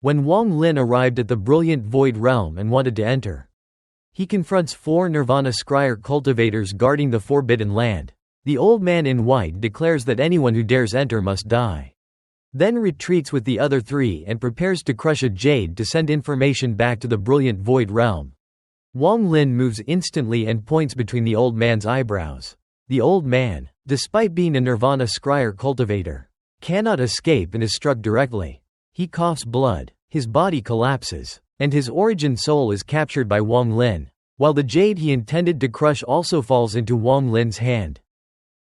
When Wang Lin arrived at the brilliant void realm and wanted to enter, he confronts 4 Nirvana Scryer cultivators guarding the forbidden land. The old man in white declares that anyone who dares enter must die. Then retreats with the other 3 and prepares to crush a jade to send information back to the brilliant void realm. Wang Lin moves instantly and points between the old man's eyebrows. The old man, despite being a Nirvana Scryer cultivator, cannot escape and is struck directly. He coughs blood, his body collapses, and his origin soul is captured by Wang Lin, while the jade he intended to crush also falls into Wang Lin's hand.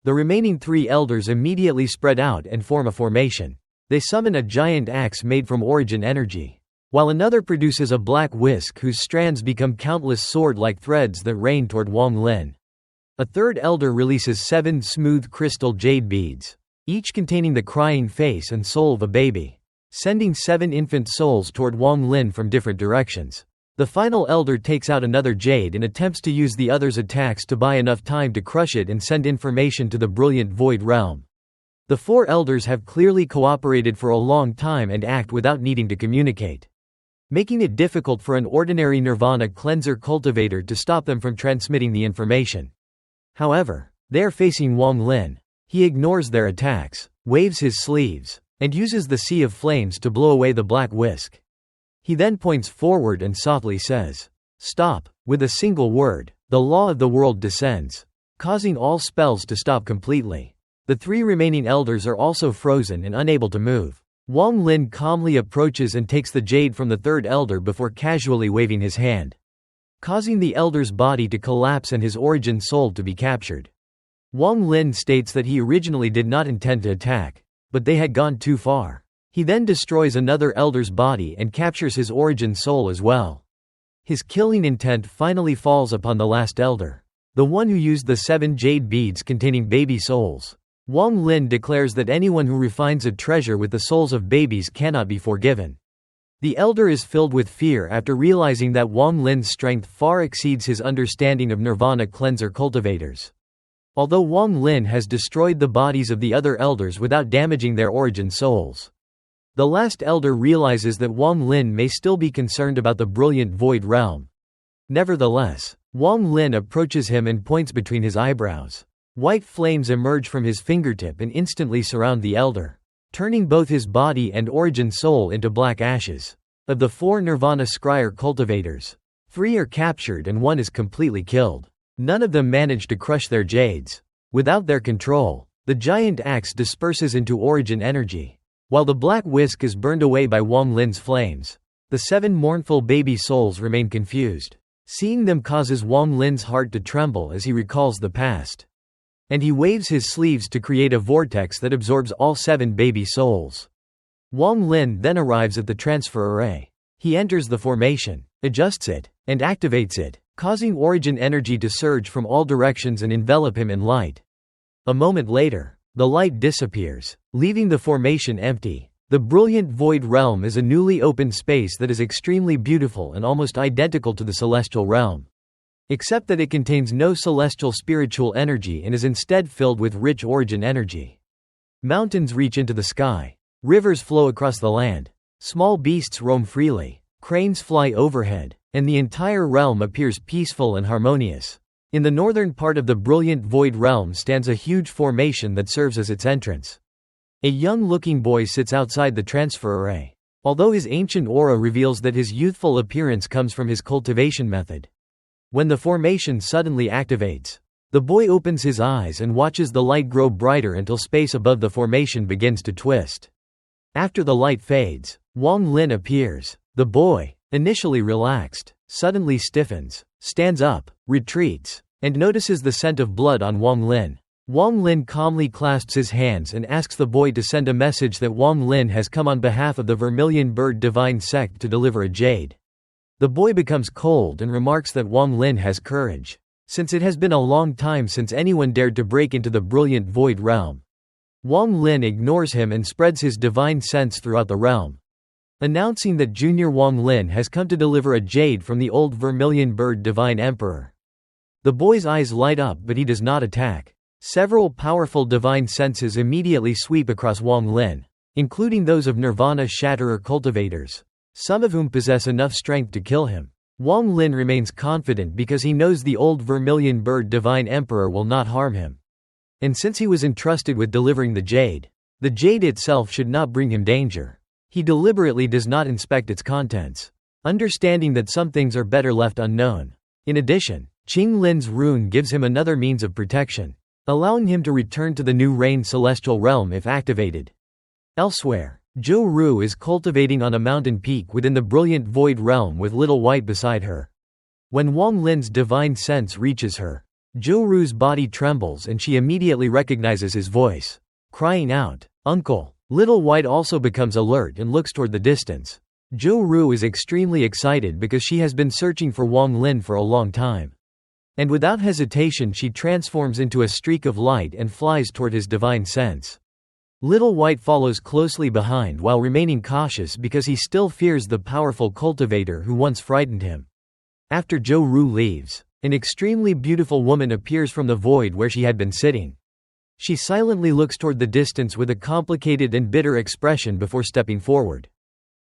The remaining 3 elders immediately spread out and form a formation. They summon a giant axe made from origin energy, while another produces a black whisk whose strands become countless sword-like threads that rain toward Wang Lin. A third elder releases 7 smooth crystal jade beads, each containing the crying face and soul of a baby, sending 7 infant souls toward Wang Lin from different directions. The final elder takes out another jade and attempts to use the other's attacks to buy enough time to crush it and send information to the brilliant void realm. The 4 elders have clearly cooperated for a long time and act without needing to communicate, making it difficult for an ordinary Nirvana cleanser cultivator to stop them from transmitting the information. However, they are facing Wang Lin. He ignores their attacks, waves his sleeves, and uses the sea of flames to blow away the black whisk. He then points forward and softly says, "Stop." With a single word, the law of the world descends, causing all spells to stop completely. The 3 remaining elders are also frozen and unable to move. Wang Lin calmly approaches and takes the jade from the 3rd elder before casually waving his hand, causing the elder's body to collapse and his origin soul to be captured. Wang Lin states that he originally did not intend to attack, but they had gone too far. He then destroys another elder's body and captures his origin soul as well. His killing intent finally falls upon the last elder, the one who used the 7 jade beads containing baby souls. Wang Lin declares that anyone who refines a treasure with the souls of babies cannot be forgiven. The elder is filled with fear after realizing that Wang Lin's strength far exceeds his understanding of Nirvana cleanser cultivators. Although Wang Lin has destroyed the bodies of the other elders without damaging their origin souls, the last elder realizes that Wang Lin may still be concerned about the brilliant void realm. Nevertheless, Wang Lin approaches him and points between his eyebrows. White flames emerge from his fingertip and instantly surround the elder, turning both his body and origin soul into black ashes. Of the 4 Nirvana Scryer cultivators, 3 are captured and 1 is completely killed. None of them manage to crush their jades. Without their control, the giant axe disperses into origin energy, while the black whisk is burned away by Wang Lin's flames. The 7 mournful baby souls remain confused. Seeing them causes Wang Lin's heart to tremble as he recalls the past, and he waves his sleeves to create a vortex that absorbs all 7 baby souls. Wang Lin then arrives at the transfer array. He enters the formation, adjusts it, and activates it, causing origin energy to surge from all directions and envelop him in light. A moment later, the light disappears, leaving the formation empty. The brilliant void realm is a newly opened space that is extremely beautiful and almost identical to the celestial realm, except that it contains no celestial spiritual energy and is instead filled with rich origin energy. Mountains reach into the sky. Rivers flow across the land. Small beasts roam freely. Cranes fly overhead, and the entire realm appears peaceful and harmonious. In the northern part of the brilliant void realm stands a huge formation that serves as its entrance. A young-looking boy sits outside the transfer array. Although his ancient aura reveals that his youthful appearance comes from his cultivation method. When the formation suddenly activates, the boy opens his eyes and watches the light grow brighter until space above the formation begins to twist. After the light fades, Wang Lin appears. The boy, initially relaxed, suddenly stiffens, stands up, retreats, and notices the scent of blood on Wang Lin. Wang Lin calmly clasps his hands and asks the boy to send a message that Wang Lin has come on behalf of the Vermilion Bird Divine Sect to deliver a jade. The boy becomes cold and remarks that Wang Lin has courage, since it has been a long time since anyone dared to break into the brilliant void realm. Wang Lin ignores him and spreads his divine sense throughout the realm, announcing that Junior Wang Lin has come to deliver a jade from the old Vermilion Bird Divine Emperor. The boy's eyes light up, but he does not attack. Several powerful divine senses immediately sweep across Wang Lin, including those of Nirvana Shatterer cultivators. some of whom possess enough strength to kill him. Wang Lin remains confident because he knows the old vermilion bird divine emperor will not harm him. And since he was entrusted with delivering the jade itself should not bring him danger. He deliberately does not inspect its contents, understanding that some things are better left unknown. In addition, Qing Lin's rune gives him another means of protection, allowing him to return to the new Rain Celestial Realm if activated. Elsewhere, Zhou is cultivating on a mountain peak within the brilliant void realm with Little White beside her. When Wang Lin's divine sense reaches her, Zhou's body trembles and she immediately recognizes his voice, crying out, "Uncle!" Little White also becomes alert and looks toward the distance. Zhou is extremely excited because she has been searching for Wang Lin for a long time. And without hesitation she transforms into a streak of light and flies toward his divine sense. Little White follows closely behind while remaining cautious because he still fears the powerful cultivator who once frightened him. After Zhou leaves, an extremely beautiful woman appears from the void where she had been sitting. She silently looks toward the distance with a complicated and bitter expression before stepping forward.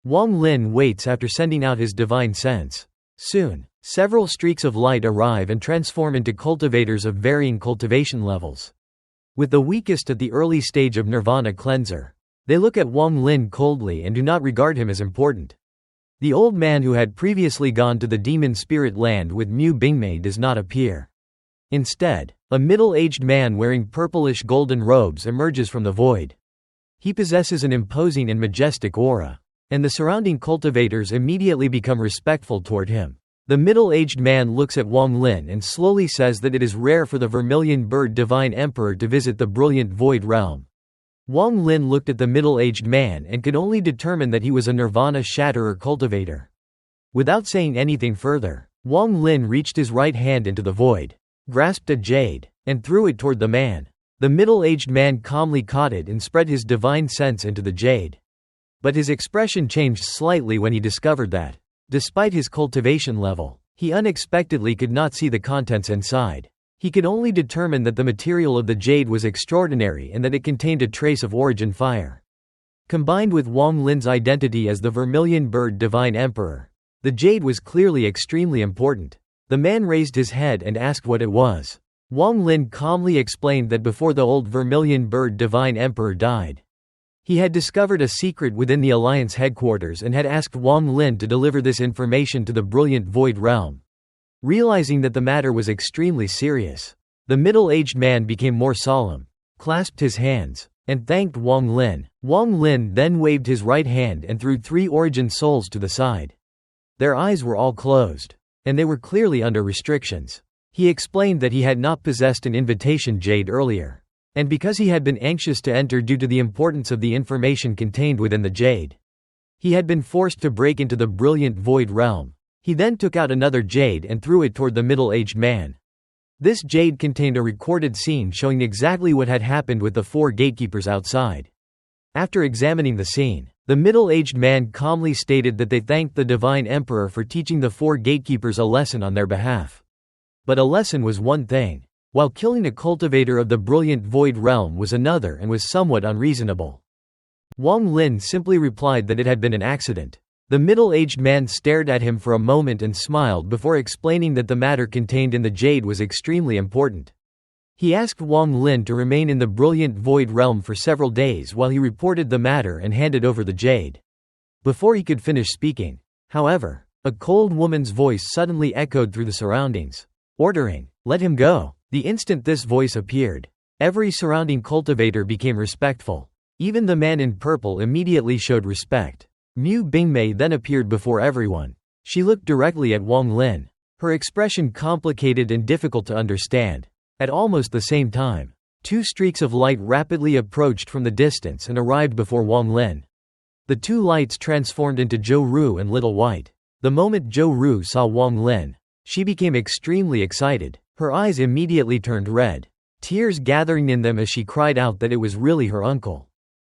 Wang Lin waits after sending out his divine sense. Soon, several streaks of light arrive and transform into cultivators of varying cultivation levels. With the weakest at the early stage of Nirvana Cleanser, they look at Wang Lin coldly and do not regard him as important. The old man who had previously gone to the demon spirit land with Mu Bingmei does not appear. Instead, a middle-aged man wearing purplish golden robes emerges from the void. He possesses an imposing and majestic aura, and the surrounding cultivators immediately become respectful toward him. The middle-aged man looks at Wang Lin and slowly says that it is rare for the vermilion bird divine emperor to visit the brilliant void realm. Wang Lin looked at the middle-aged man and could only determine that he was a Nirvana Shatterer cultivator. Without saying anything further, Wang Lin reached his right hand into the void, grasped a jade, and threw it toward the man. The middle-aged man calmly caught it and spread his divine sense into the jade. But his expression changed slightly when he discovered that, despite his cultivation level, he unexpectedly could not see the contents inside. He could only determine that the material of the jade was extraordinary and that it contained a trace of origin fire. Combined with Wang Lin's identity as the vermilion bird divine emperor, the jade was clearly extremely important. The man raised his head and asked what it was. Wang Lin calmly explained that before the old vermilion bird divine emperor died, he had discovered a secret within the Alliance headquarters and had asked Wang Lin to deliver this information to the brilliant void realm. Realizing that the matter was extremely serious, the middle-aged man became more solemn, clasped his hands, and thanked Wang Lin. Wang Lin then waved his right hand and threw 3 origin souls to the side. Their eyes were all closed, and they were clearly under restrictions. He explained that he had not possessed an invitation jade earlier, and because he had been anxious to enter due to the importance of the information contained within the jade, he had been forced to break into the brilliant void realm. He then took out another jade and threw it toward the middle-aged man. This jade contained a recorded scene showing exactly what had happened with the 4 gatekeepers outside. After examining the scene, the middle-aged man calmly stated that they thanked the divine emperor for teaching the 4 gatekeepers a lesson on their behalf. But a lesson was one thing, while killing a cultivator of the brilliant void realm was another and was somewhat unreasonable. Wang Lin simply replied that it had been an accident. The middle-aged man stared at him for a moment and smiled before explaining that the matter contained in the jade was extremely important. He asked Wang Lin to remain in the brilliant void realm for several days while he reported the matter and handed over the jade. Before he could finish speaking, however, a cold woman's voice suddenly echoed through the surroundings, ordering, "Let him go." The instant this voice appeared, every surrounding cultivator became respectful. Even the man in purple immediately showed respect. Mu Bingmei then appeared before everyone. She looked directly at Wang Lin, her expression complicated and difficult to understand. At almost the same time, 2 streaks of light rapidly approached from the distance and arrived before Wang Lin. The 2 lights transformed into Zhou and Little White. The moment Zhou saw Wang Lin, she became extremely excited. Her eyes immediately turned red, tears gathering in them as she cried out that it was really her uncle.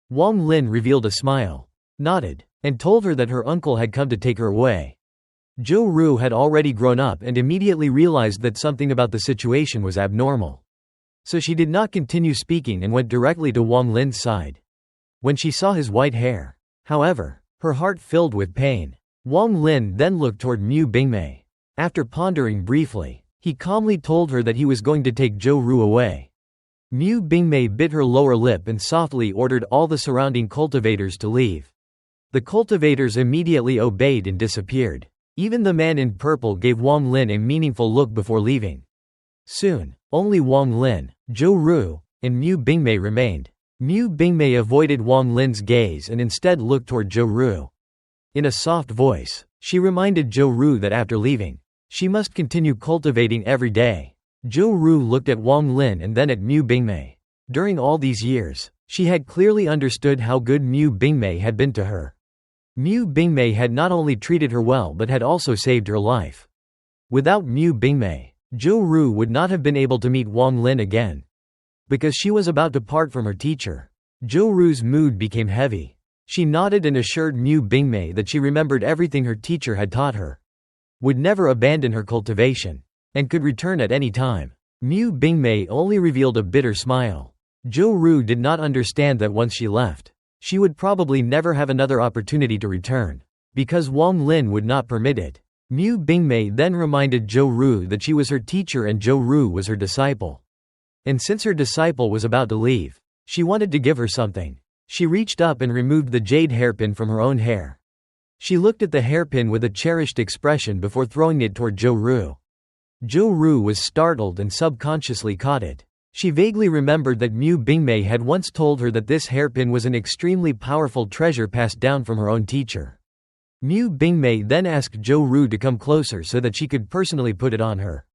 Wang Lin revealed a smile, nodded, and told her that her uncle had come to take her away. Zhou had already grown up and immediately realized that something about the situation was abnormal. So she did not continue speaking and went directly to Wang Lin's side. When she saw his white hair, however, her heart filled with pain. Wang Lin then looked toward Mu Bingmei. After pondering briefly, he calmly told her that he was going to take Zhou away. Mu Bingmei bit her lower lip and softly ordered all the surrounding cultivators to leave. The cultivators immediately obeyed and disappeared. Even the man in purple gave Wang Lin a meaningful look before leaving. Soon, only Wang Lin, Zhou, and Mu Bingmei remained. Mu Bingmei avoided Wang Lin's gaze and instead looked toward Zhou. In a soft voice, she reminded Zhou that after leaving, she must continue cultivating every day. Zhou looked at Wang Lin and then at Mu Bingmei. During all these years, she had clearly understood how good Mu Bingmei had been to her. Mu Bingmei had not only treated her well but had also saved her life. Without Mu Bingmei, Zhou would not have been able to meet Wang Lin again. Because she was about to part from her teacher, Zhou's mood became heavy. She nodded and assured Mu Bingmei that she remembered everything her teacher had taught her, would never abandon her cultivation, and could return at any time. Mu Bingmei only revealed a bitter smile. Zhou did not understand that once she left, she would probably never have another opportunity to return, because Wang Lin would not permit it. Mu Bingmei then reminded Zhou that she was her teacher and Zhou was her disciple. And since her disciple was about to leave, she wanted to give her something. She reached up and removed the jade hairpin from her own hair. She looked at the hairpin with a cherished expression before throwing it toward Zhou. Zhou was startled and subconsciously caught it. She vaguely remembered that Mu Bingmei had once told her that this hairpin was an extremely powerful treasure passed down from her own teacher. Mu Bingmei then asked Zhou to come closer so that she could personally put it on her.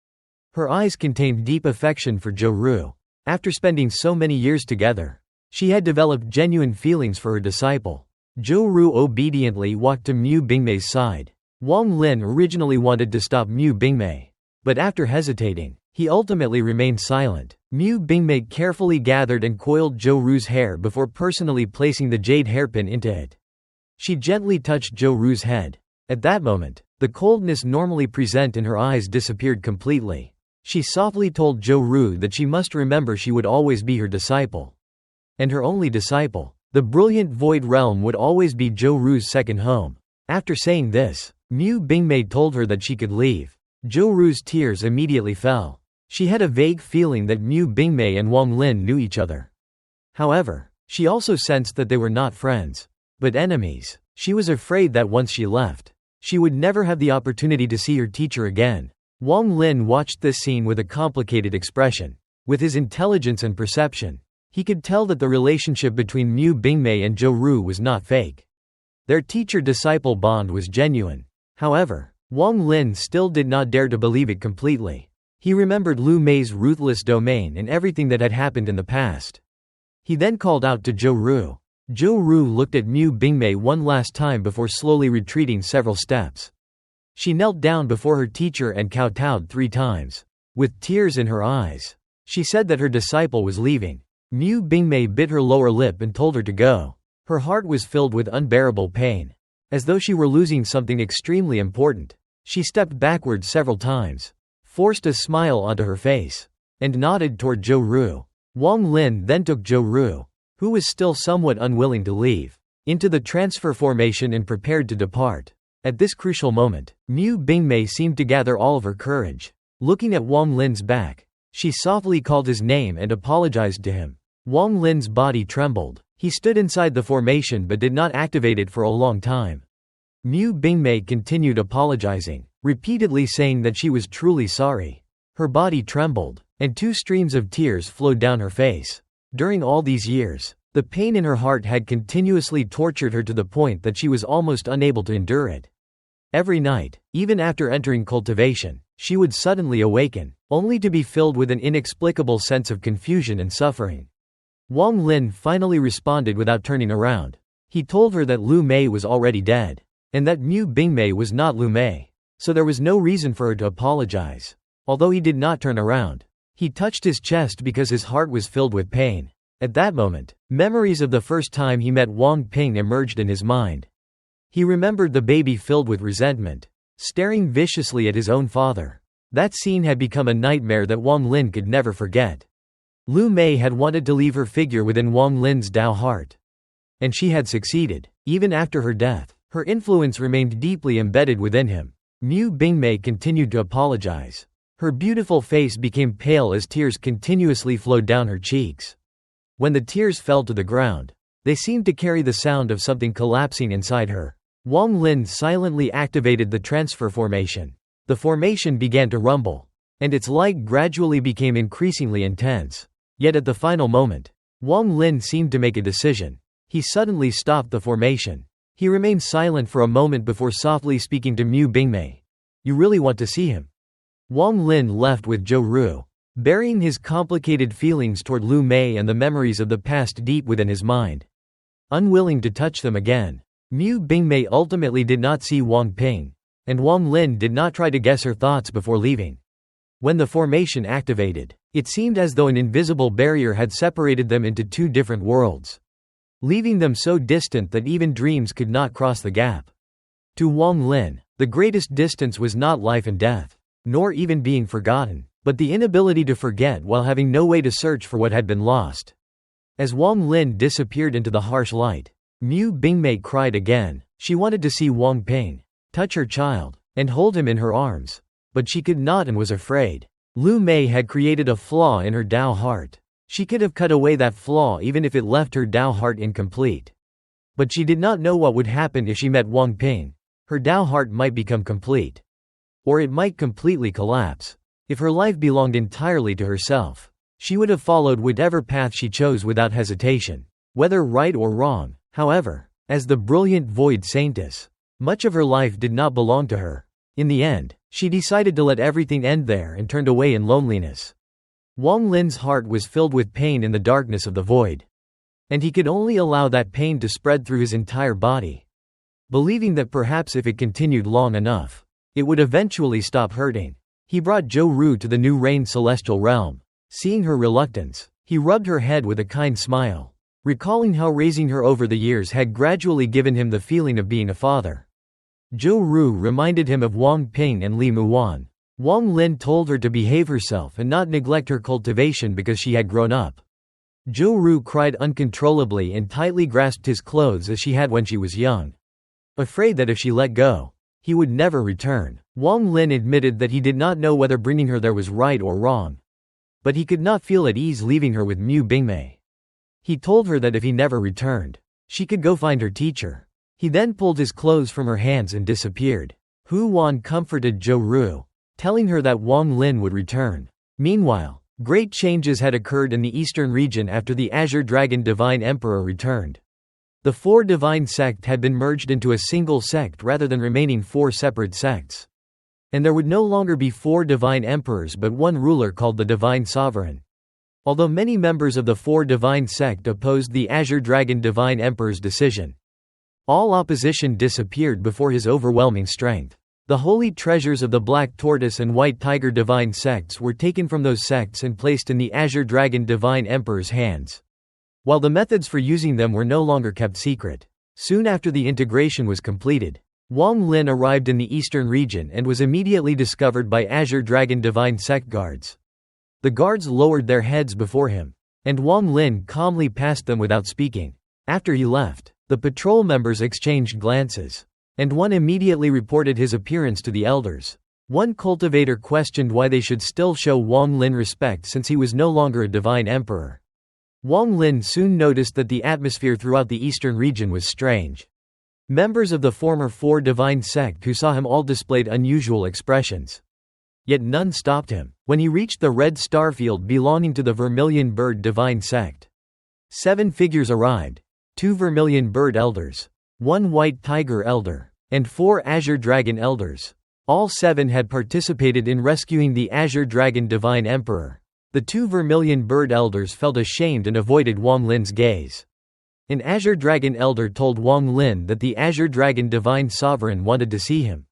Her eyes contained deep affection for Zhou. After spending so many years together, she had developed genuine feelings for her disciple. Zhou obediently walked to Mu Bingmei's side. Wang Lin originally wanted to stop Mu Bingmei, but after hesitating, he ultimately remained silent. Mu Bingmei carefully gathered and coiled Zhou's hair before personally placing the jade hairpin into it. She gently touched Zhou's head. At that moment, the coldness normally present in her eyes disappeared completely. She softly told Zhou that she must remember she would always be her disciple. And her only disciple. The brilliant void realm would always be Zhou's second home. After saying this, Mu Bingmei told her that she could leave. Zhou's tears immediately fell. She had a vague feeling that Mu Bingmei and Wang Lin knew each other. However, she also sensed that they were not friends, but enemies. She was afraid that once she left, she would never have the opportunity to see her teacher again. Wang Lin watched this scene with a complicated expression. With his intelligence and perception, he could tell that the relationship between Mu Bingmei and Zhou was not fake. Their teacher-disciple bond was genuine. However, Wang Lin still did not dare to believe it completely. He remembered Lu Mei's ruthless domain and everything that had happened in the past. He then called out to Zhou. Zhou looked at Mu Bingmei one last time before slowly retreating several steps. She knelt down before her teacher and kowtowed 3 times. With tears in her eyes, she said that her disciple was leaving. Mu Bingmei bit her lower lip and told her to go. Her heart was filled with unbearable pain. As though she were losing something extremely important, she stepped backward several times, forced a smile onto her face, and nodded toward Zhou. Wang Lin then took Zhou, who was still somewhat unwilling to leave, into the transfer formation and prepared to depart. At this crucial moment, Mu Bingmei seemed to gather all of her courage. Looking at Wang Lin's back, she softly called his name and apologized to him. Wang Lin's body trembled. He stood inside the formation but did not activate it for a long time. Mu Bingmei continued apologizing, repeatedly saying that she was truly sorry. Her body trembled, and 2 streams of tears flowed down her face. During all these years, the pain in her heart had continuously tortured her to the point that she was almost unable to endure it. Every night, even after entering cultivation, she would suddenly awaken, only to be filled with an inexplicable sense of confusion and suffering. Wang Lin finally responded without turning around. He told her that Lu Mei was already dead, and that Mu Bingmei was not Lu Mei, so there was no reason for her to apologize. Although he did not turn around, he touched his chest because his heart was filled with pain. At that moment, memories of the first time he met Wang Ping emerged in his mind. He remembered the baby filled with resentment, staring viciously at his own father. That scene had become a nightmare that Wang Lin could never forget. Lu Mei had wanted to leave her figure within Wang Lin's Dao heart. And she had succeeded. Even after her death, Her influence remained deeply embedded within him. Mu Bingmei continued to apologize. Her beautiful face became pale as tears continuously flowed down her cheeks. When the tears fell to the ground, they seemed to carry the sound of something collapsing inside her. Wang Lin silently activated the transfer formation. The formation began to rumble, and its light gradually became increasingly intense. Yet at the final moment, Wang Lin seemed to make a decision. He suddenly stopped the formation. He remained silent for a moment before softly speaking to Mu Bingmei. "You really want to see him?" Wang Lin left with Zhou, burying his complicated feelings toward Lu Mei and the memories of the past deep within his mind. Unwilling to touch them again, Mu Bingmei ultimately did not see Wang Ping, and Wang Lin did not try to guess her thoughts before leaving. When the formation activated, it seemed as though an invisible barrier had separated them into two different worlds, leaving them so distant that even dreams could not cross the gap. To Wang Lin, the greatest distance was not life and death, nor even being forgotten, but the inability to forget while having no way to search for what had been lost. As Wang Lin disappeared into the harsh light, Mu Bingmei cried again. She wanted to see Wang Ping, touch her child, and hold him in her arms, but she could not and was afraid. Lu Mei had created a flaw in her Dao heart. She could have cut away that flaw even if it left her Dao heart incomplete. But she did not know what would happen if she met Wang Ping. Her Dao heart might become complete, or it might completely collapse. If her life belonged entirely to herself, she would have followed whatever path she chose without hesitation, whether right or wrong. However, as the brilliant void saintess, much of her life did not belong to her. In the end, she decided to let everything end there and turned away in loneliness. Wang Lin's heart was filled with pain in the darkness of the void, and he could only allow that pain to spread through his entire body, believing that perhaps if it continued long enough, it would eventually stop hurting. He brought Zhou to the new Rain Celestial Realm. Seeing her reluctance, he rubbed her head with a kind smile, recalling how raising her over the years had gradually given him the feeling of being a father. Zhou reminded him of Wang Ping and Li Muwan. Wang Lin told her to behave herself and not neglect her cultivation because she had grown up. Zhou cried uncontrollably and tightly grasped his clothes as she had when she was young, afraid that if she let go, he would never return. Wang Lin admitted that he did not know whether bringing her there was right or wrong, but he could not feel at ease leaving her with Mu Bingmei. He told her that if he never returned, she could go find her teacher. He then pulled his clothes from her hands and disappeared. Hu Wan comforted Zhou, telling her that Wang Lin would return. Meanwhile, great changes had occurred in the eastern region after the Azure Dragon Divine Emperor returned. The four divine sect had been merged into a single sect rather than remaining four separate sects. And there would no longer be four divine emperors but one ruler called the Divine Sovereign. Although many members of the four divine sect opposed the Azure Dragon Divine Emperor's decision, all opposition disappeared before his overwhelming strength. The holy treasures of the Black Tortoise and White Tiger divine sects were taken from those sects and placed in the Azure Dragon Divine Emperor's hands, while the methods for using them were no longer kept secret. Soon after the integration was completed, Wang Lin arrived in the eastern region and was immediately discovered by Azure Dragon Divine Sect guards. The guards lowered their heads before him, and Wang Lin calmly passed them without speaking. After he left, the patrol members exchanged glances, and one immediately reported his appearance to the elders. One cultivator questioned why they should still show Wang Lin respect since he was no longer a divine emperor. Wang Lin soon noticed that the atmosphere throughout the eastern region was strange. Members of the former four divine sect who saw him all displayed unusual expressions. Yet none stopped him. When he reached the red starfield belonging to the Vermilion Bird divine sect, 7 figures arrived, 2 Vermilion Bird elders, 1 White Tiger elder, and 4 Azure Dragon elders. All 7 had participated in rescuing the Azure Dragon Divine Emperor. The 2 Vermilion Bird elders felt ashamed and avoided Wang Lin's gaze. An Azure Dragon elder told Wang Lin that the Azure Dragon Divine Sovereign wanted to see him.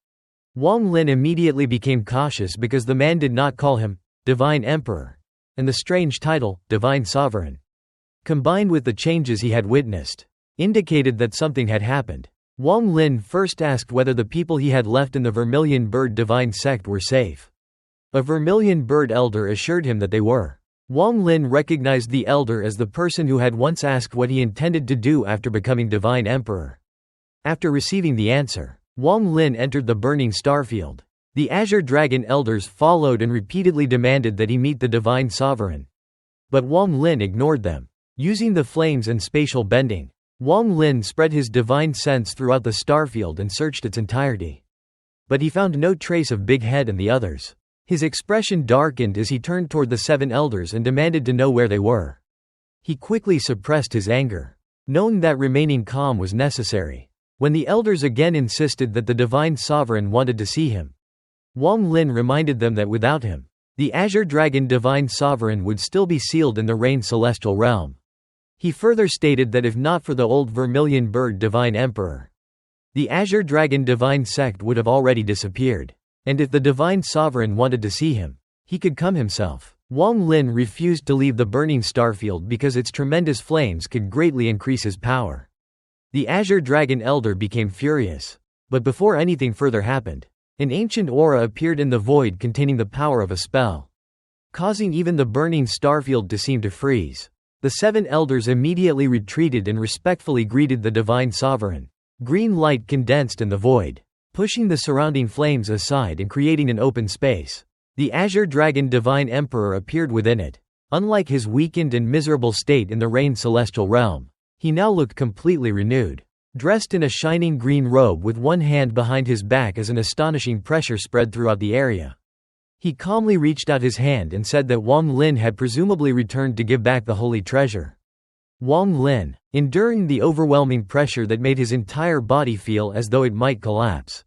Wang Lin immediately became cautious because the man did not call him Divine Emperor, and the strange title, Divine Sovereign, combined with the changes he had witnessed, indicated that something had happened. Wang Lin first asked whether the people he had left in the Vermilion Bird Divine Sect were safe. A Vermilion Bird elder assured him that they were. Wang Lin recognized the elder as the person who had once asked what he intended to do after becoming Divine Emperor. After receiving the answer, Wang Lin entered the burning starfield. The Azure Dragon elders followed and repeatedly demanded that he meet the divine sovereign. But Wang Lin ignored them. Using the flames and spatial bending, Wang Lin spread his divine sense throughout the starfield and searched its entirety. But he found no trace of Big Head and the others. His expression darkened as he turned toward the 7 elders and demanded to know where they were. He quickly suppressed his anger, knowing that remaining calm was necessary. When the elders again insisted that the divine sovereign wanted to see him, Wang Lin reminded them that without him, the Azure Dragon divine sovereign would still be sealed in the Rain celestial realm. He further stated that if not for the old vermilion bird divine emperor, the Azure Dragon divine sect would have already disappeared. And if the divine sovereign wanted to see him, he could come himself. Wang Lin refused to leave the burning starfield because its tremendous flames could greatly increase his power. The Azure Dragon Elder became furious. But before anything further happened, an ancient aura appeared in the void containing the power of a spell, causing even the burning starfield to seem to freeze. The 7 elders immediately retreated and respectfully greeted the divine sovereign. Green light condensed in the void, pushing the surrounding flames aside and creating an open space. The Azure Dragon Divine Emperor appeared within it. Unlike his weakened and miserable state in the Rain celestial realm, he now looked completely renewed. Dressed in a shining green robe with one hand behind his back as an astonishing pressure spread throughout the area, he calmly reached out his hand and said that Wang Lin had presumably returned to give back the holy treasure. Wang Lin, enduring the overwhelming pressure that made his entire body feel as though it might collapse,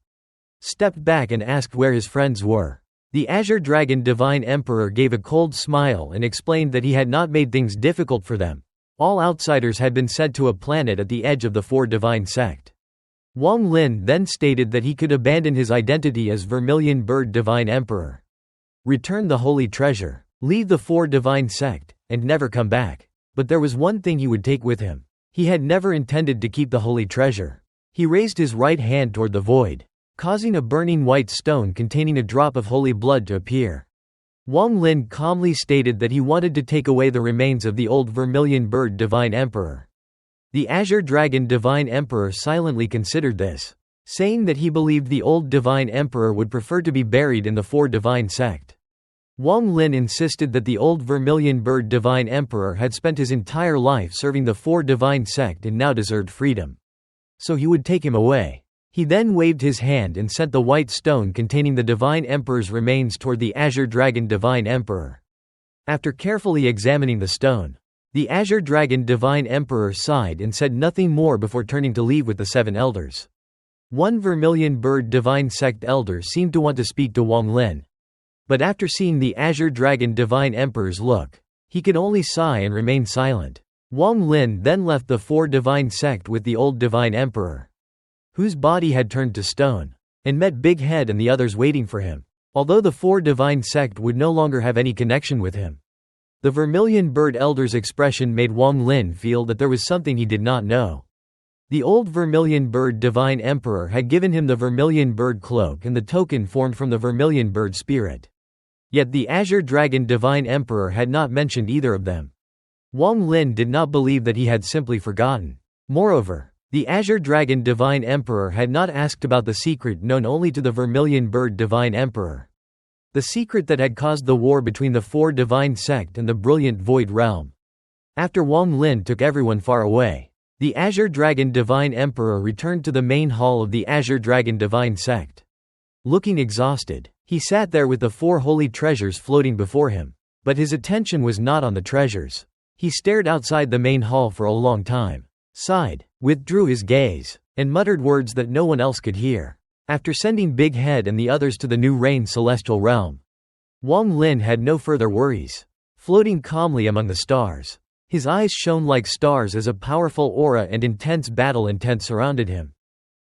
stepped back and asked where his friends were. The Azure Dragon Divine Emperor gave a cold smile and explained that he had not made things difficult for them. All outsiders had been sent to a planet at the edge of the 4 divine sect. Wang Lin then stated that he could abandon his identity as Vermilion Bird Divine Emperor, return the holy treasure, leave the 4 divine sect, and never come back. But there was one thing he would take with him. He had never intended to keep the holy treasure. He raised his right hand toward the void, causing a burning white stone containing a drop of holy blood to appear. Wang Lin calmly stated that he wanted to take away the remains of the old Vermilion Bird Divine Emperor. The Azure Dragon Divine Emperor silently considered this, saying that he believed the old Divine Emperor would prefer to be buried in the 4 divine sect. Wang Lin insisted that the old Vermilion Bird Divine Emperor had spent his entire life serving the 4 divine sect and now deserved freedom, so he would take him away. He then waved his hand and sent the white stone containing the Divine Emperor's remains toward the Azure Dragon Divine Emperor. After carefully examining the stone, the Azure Dragon Divine Emperor sighed and said nothing more before turning to leave with the 7 elders. One Vermilion Bird Divine Sect elder seemed to want to speak to Wang Lin, but after seeing the Azure Dragon Divine Emperor's look, he could only sigh and remain silent. Wang Lin then left the 4 divine sect with the old Divine Emperor, whose body had turned to stone, and met Big Head and the others waiting for him. Although the 4 divine sect would no longer have any connection with him, the Vermilion Bird Elder's expression made Wang Lin feel that there was something he did not know. The old Vermilion Bird Divine Emperor had given him the Vermilion Bird Cloak and the token formed from the Vermilion Bird Spirit. Yet the Azure Dragon Divine Emperor had not mentioned either of them. Wang Lin did not believe that he had simply forgotten. Moreover, the Azure Dragon Divine Emperor had not asked about the secret known only to the Vermilion Bird Divine Emperor, the secret that had caused the war between the 4 divine sect and the brilliant Void Realm. After Wang Lin took everyone far away, the Azure Dragon Divine Emperor returned to the main hall of the Azure Dragon Divine Sect. Looking exhausted, he sat there with the 4 holy treasures floating before him. But his attention was not on the treasures. He stared outside the main hall for a long time, sighed, withdrew his gaze, and muttered words that no one else could hear. After sending Big Head and the others to the new Rain celestial realm, Wang Lin had no further worries. Floating calmly among the stars, his eyes shone like stars as a powerful aura and intense battle intent surrounded him.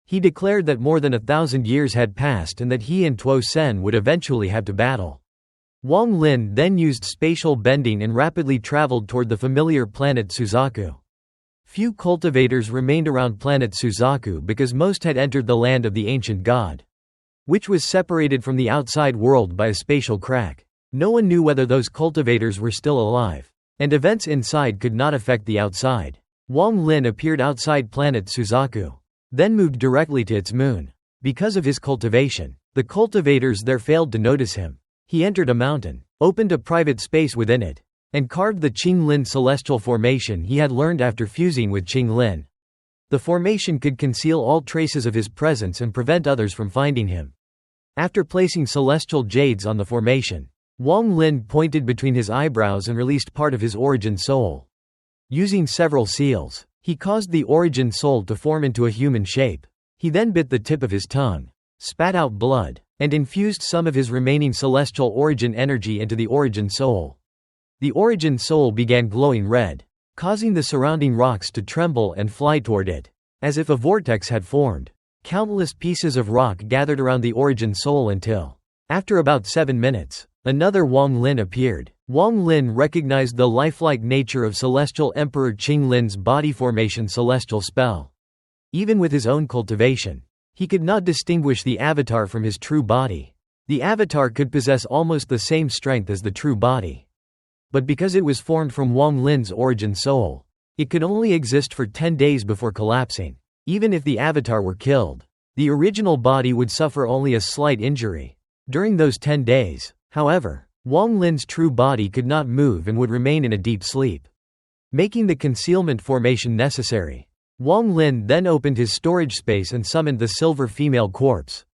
He declared that more than 1,000 years had passed and that he and Tuo Sen would eventually have to battle. Wang Lin then used spatial bending and rapidly traveled toward the familiar planet Suzaku. Few cultivators remained around planet Suzaku because most had entered the land of the ancient god, which was separated from the outside world by a spatial crack. No one knew whether those cultivators were still alive, and events inside could not affect the outside. Wang Lin appeared outside planet Suzaku. then moved directly to its moon. Because of his cultivation, the cultivators there failed to notice him. He entered a mountain, opened a private space within it, and carved the Qinglin celestial formation he had learned after fusing with Qinglin. The formation could conceal all traces of his presence and prevent others from finding him. After placing celestial jades on the formation, Wang Lin pointed between his eyebrows and released part of his origin soul. Using several seals, he caused the origin soul to form into a human shape. He then bit the tip of his tongue, spat out blood, and infused some of his remaining celestial origin energy into the origin soul. The origin soul began glowing red, causing the surrounding rocks to tremble and fly toward it, as if a vortex had formed. Countless pieces of rock gathered around the origin soul until, after about 7 minutes, another Wang Lin appeared. Wang Lin recognized the lifelike nature of Celestial Emperor Qinglin's body formation celestial spell. Even with his own cultivation, he could not distinguish the avatar from his true body. The avatar could possess almost the same strength as the true body. But because it was formed from Wang Lin's origin soul, it could only exist for 10 days before collapsing. Even if the avatar were killed, the original body would suffer only a slight injury. During those 10 days, however, Wang Lin's true body could not move and would remain in a deep sleep, making the concealment formation necessary. Wang Lin then opened his storage space and summoned the silver female corpse.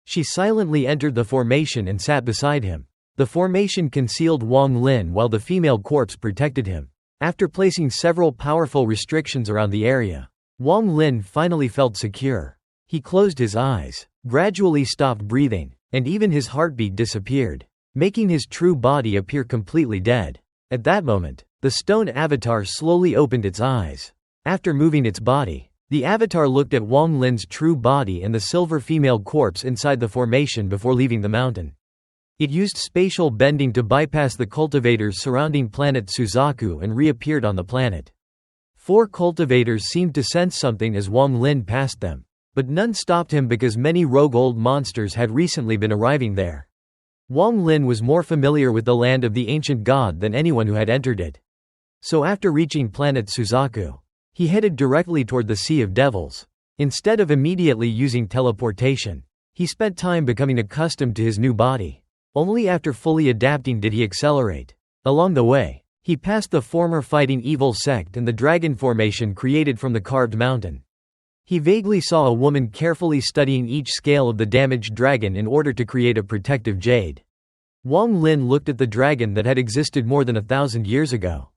She silently entered the formation and sat beside him. The formation concealed Wang Lin while the female corpse protected him. After placing several powerful restrictions around the area, Wang Lin finally felt secure. He closed his eyes, gradually stopped breathing, and even his heartbeat disappeared, making his true body appear completely dead. At that moment, the stone avatar slowly opened its eyes. After moving its body, the avatar looked at Wang Lin's true body and the silver female corpse inside the formation before leaving the mountain. It used spatial bending to bypass the cultivators surrounding planet Suzaku and reappeared on the planet. 4 cultivators seemed to sense something as Wang Lin passed them, but none stopped him because many rogue old monsters had recently been arriving there. Wang Lin was more familiar with the land of the ancient god than anyone who had entered it. So after reaching planet Suzaku, he headed directly toward the Sea of Devils. Instead of immediately using teleportation, he spent time becoming accustomed to his new body. Only after fully adapting did he accelerate. Along the way, he passed the former fighting evil sect and the dragon formation created from the carved mountain. He vaguely saw a woman carefully studying each scale of the damaged dragon in order to create a protective jade. Wang Lin looked at the dragon that had existed more than 1,000 years ago.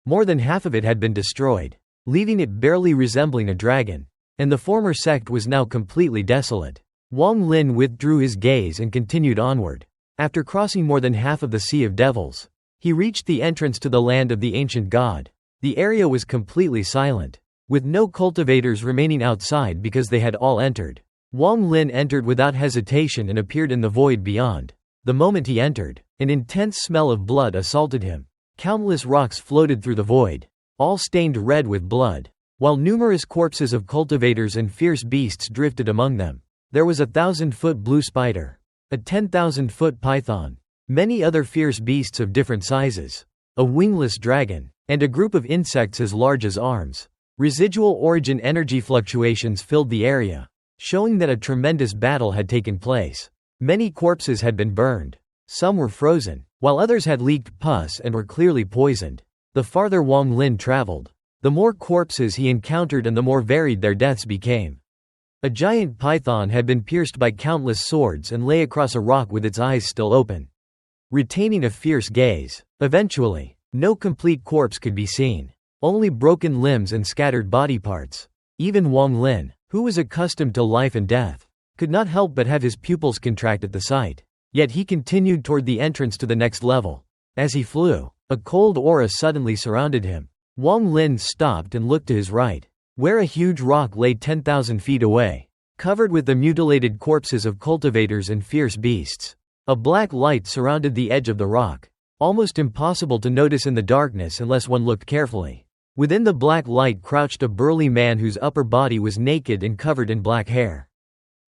More than half of it had been destroyed, leaving it barely resembling a dragon, and the former sect was now completely desolate. Wang Lin withdrew his gaze and continued onward. After crossing more than half of the Sea of Devils, he reached the entrance to the land of the ancient god. The area was completely silent, with no cultivators remaining outside because they had all entered. Wang Lin entered without hesitation and appeared in the void beyond. The moment he entered, an intense smell of blood assaulted him. Countless rocks floated through the void, all stained red with blood, while numerous corpses of cultivators and fierce beasts drifted among them. There was a 1,000-foot blue spider, a 10,000-foot python, many other fierce beasts of different sizes, a wingless dragon, and a group of insects as large as arms. Residual origin energy fluctuations filled the area, showing that a tremendous battle had taken place. Many corpses had been burned. Some were frozen, while others had leaked pus and were clearly poisoned. The farther Wang Lin traveled, the more corpses he encountered and the more varied their deaths became. A giant python had been pierced by countless swords and lay across a rock with its eyes still open, retaining a fierce gaze. Eventually, no complete corpse could be seen, only broken limbs and scattered body parts. Even Wang Lin, who was accustomed to life and death, could not help but have his pupils contract at the sight. Yet he continued toward the entrance to the next level. As he flew, a cold aura suddenly surrounded him. Wang Lin stopped and looked to his right, where a huge rock lay 10,000 feet away, covered with the mutilated corpses of cultivators and fierce beasts. A black light surrounded the edge of the rock, almost impossible to notice in the darkness unless one looked carefully. Within the black light crouched a burly man whose upper body was naked and covered in black hair,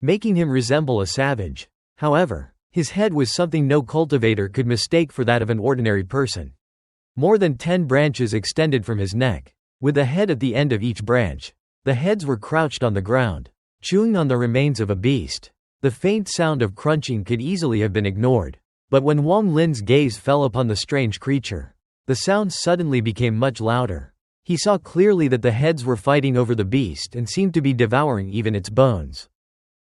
making him resemble a savage. However, his head was something no cultivator could mistake for that of an ordinary person. More than 10 branches extended from his neck, with a head at the end of each branch. The heads were crouched on the ground, chewing on the remains of a beast. The faint sound of crunching could easily have been ignored. But when Wang Lin's gaze fell upon the strange creature, the sound suddenly became much louder. He saw clearly that the heads were fighting over the beast and seemed to be devouring even its bones.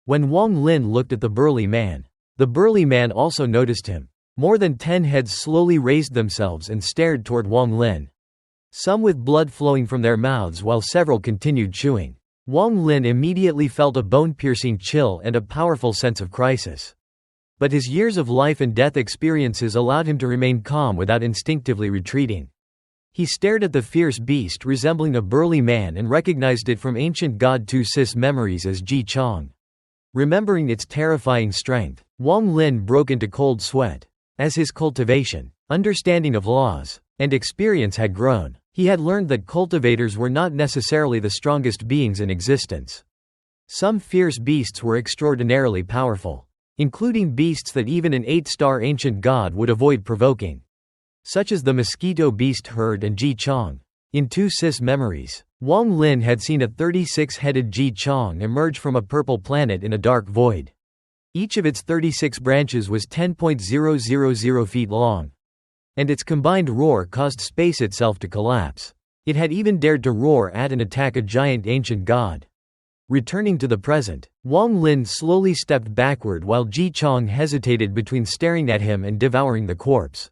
When Wang Lin looked at the burly man also noticed him. More than 10 heads slowly raised themselves and stared toward Wang Lin, some with blood flowing from their mouths while several continued chewing. Wang Lin immediately felt a bone-piercing chill and a powerful sense of crisis. But his years of life and death experiences allowed him to remain calm without instinctively retreating. He stared at the fierce beast resembling a burly man and recognized it from ancient God Tu Sis memories as Ji Chong. Remembering its terrifying strength, Wang Lin broke into cold sweat. As his cultivation, understanding of laws, and experience had grown, he had learned that cultivators were not necessarily the strongest beings in existence. Some fierce beasts were extraordinarily powerful, including beasts that even an 8-star ancient god would avoid provoking, such as the mosquito beast herd and Ji Chong. In Tu Sis memories, Wang Lin had seen a 36-headed Ji Chong emerge from a purple planet in a dark void. Each of its 36 branches was 10.000 feet long, and its combined roar caused space itself to collapse. It had even dared to roar at and attack a giant ancient god. Returning to the present, Wang Lin slowly stepped backward while Ji Chong hesitated between staring at him and devouring the corpse.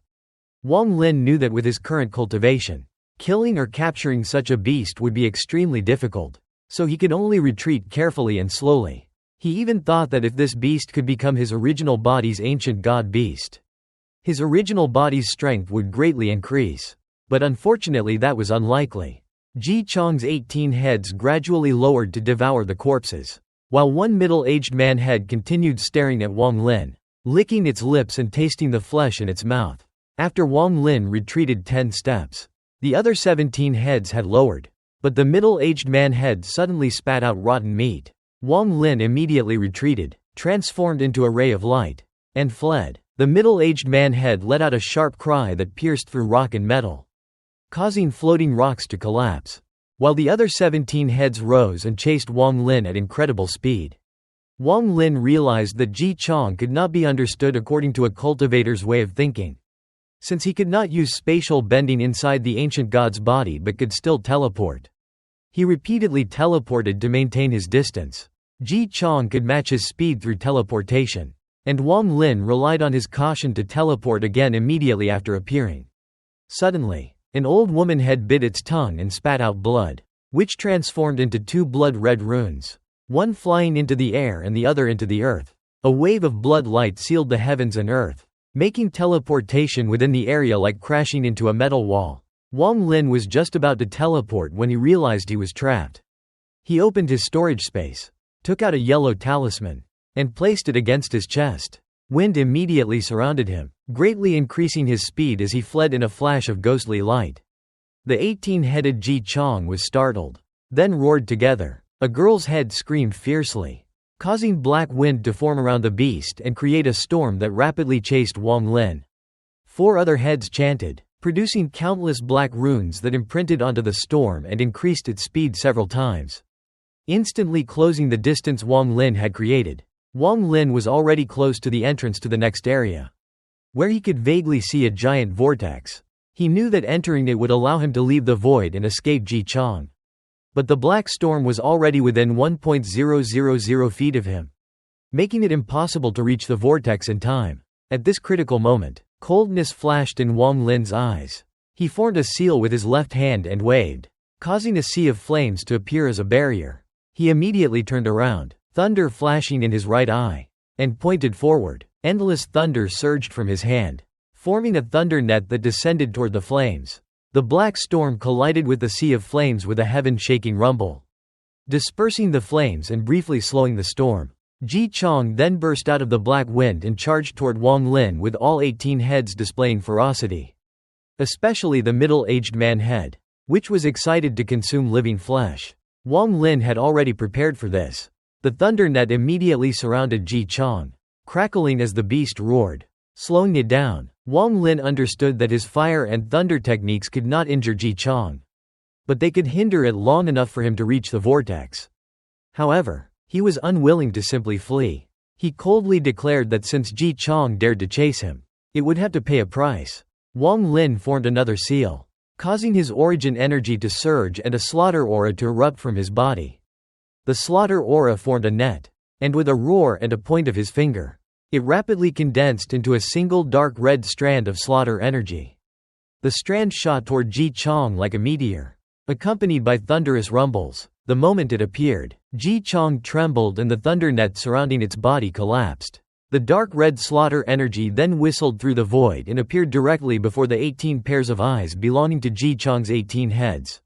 Wang Lin knew that with his current cultivation, killing or capturing such a beast would be extremely difficult, so he could only retreat carefully and slowly. He even thought that if this beast could become his original body's ancient god beast, his original body's strength would greatly increase. But unfortunately that was unlikely. Ji Chong's 18 heads gradually lowered to devour the corpses, while one middle-aged man head continued staring at Wang Lin, licking its lips and tasting the flesh in its mouth. After Wang Lin retreated 10 steps, the other 17 heads had lowered, but the middle-aged man head suddenly spat out rotten meat. Wang Lin immediately retreated, transformed into a ray of light, and fled. The middle-aged man head let out a sharp cry that pierced through rock and metal, causing floating rocks to collapse, while the other 17 heads rose and chased Wang Lin at incredible speed. Wang Lin realized that Ji Chong could not be understood according to a cultivator's way of thinking, since he could not use spatial bending inside the ancient god's body but could still teleport. He repeatedly teleported to maintain his distance. Ji Chong could match his speed through teleportation, and Wang Lin relied on his caution to teleport again immediately after appearing. Suddenly, an old woman head bit its tongue and spat out blood, which transformed into 2 blood-red runes, one flying into the air and the other into the earth. A wave of blood light sealed the heavens and earth, making teleportation within the area like crashing into a metal wall. Wang Lin was just about to teleport when he realized he was trapped. He opened his storage space, took out a yellow talisman, and placed it against his chest. Wind immediately surrounded him, greatly increasing his speed as he fled in a flash of ghostly light. The 18-headed Ji Chong was startled, then roared together. A girl's head screamed fiercely, causing black wind to form around the beast and create a storm that rapidly chased Wang Lin. 4 other heads chanted, producing countless black runes that imprinted onto the storm and increased its speed several times, instantly closing the distance Wang Lin had created. Wang Lin was already close to the entrance to the next area, where he could vaguely see a giant vortex. He knew that entering it would allow him to leave the void and escape Ji Chong. But the black storm was already within 1.000 feet of him, making it impossible to reach the vortex in time. At this critical moment, coldness flashed in Wang Lin's eyes. He formed a seal with his left hand and waved, causing a sea of flames to appear as a barrier. He immediately turned around, thunder flashing in his right eye, and pointed forward. Endless thunder surged from his hand, forming a thunder net that descended toward the flames. The black storm collided with the sea of flames with a heaven-shaking rumble, dispersing the flames and briefly slowing the storm. Ji Chong then burst out of the black wind and charged toward Wang Lin with all 18 heads displaying ferocity, especially the middle-aged man head, which was excited to consume living flesh. Wang Lin had already prepared for this. The thunder net immediately surrounded Ji Chong, crackling as the beast roared. Slowing it down, Wang Lin understood that his fire and thunder techniques could not injure Ji Chong. but they could hinder it long enough for him to reach the vortex. However, he was unwilling to simply flee. He coldly declared that since Ji Chong dared to chase him, it would have to pay a price. Wang Lin formed another seal, causing his origin energy to surge and a slaughter aura to erupt from his body. The slaughter aura formed a net, and with a roar and a point of his finger, it rapidly condensed into a single dark red strand of slaughter energy. The strand shot toward Ji Chong like a meteor, accompanied by thunderous rumbles. The moment it appeared, Ji Chong trembled and the thunder net surrounding its body collapsed. The dark red slaughter energy then whistled through the void and appeared directly before the 18 pairs of eyes belonging to Ji Chong's 18 heads.